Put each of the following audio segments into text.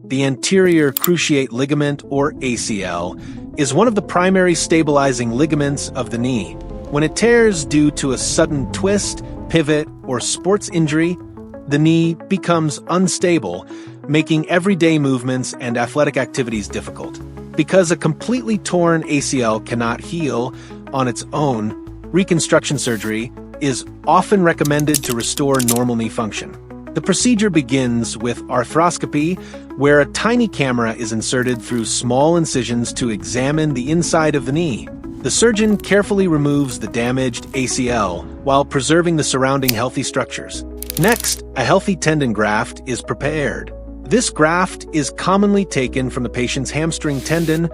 The anterior cruciate ligament, or ACL, is one of the primary stabilizing ligaments of the knee. When it tears due to a sudden twist, pivot, or sports injury, the knee becomes unstable, making everyday movements and athletic activities difficult. Because a completely torn ACL cannot heal on its own, reconstruction surgery is often recommended to restore normal knee function. The procedure begins with arthroscopy, where a tiny camera is inserted through small incisions to examine the inside of the knee. The surgeon carefully removes the damaged ACL while preserving the surrounding healthy structures. Next, a healthy tendon graft is prepared. This graft is commonly taken from the patient's hamstring tendon,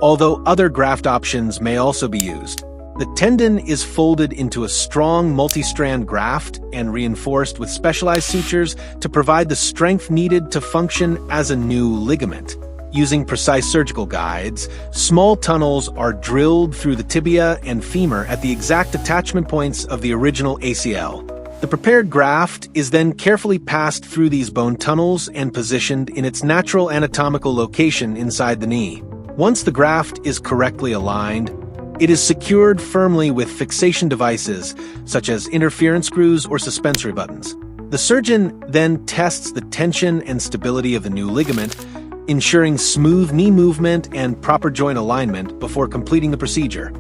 although other graft options may also be used. The tendon is folded into a strong multi-strand graft and reinforced with specialized sutures to provide the strength needed to function as a new ligament. Using precise surgical guides, small tunnels are drilled through the tibia and femur at the exact attachment points of the original ACL. The prepared graft is then carefully passed through these bone tunnels and positioned in its natural anatomical location inside the knee. Once the graft is correctly aligned, it is secured firmly with fixation devices, such as interference screws or suspensory buttons. The surgeon then tests the tension and stability of the new ligament, ensuring smooth knee movement and proper joint alignment before completing the procedure.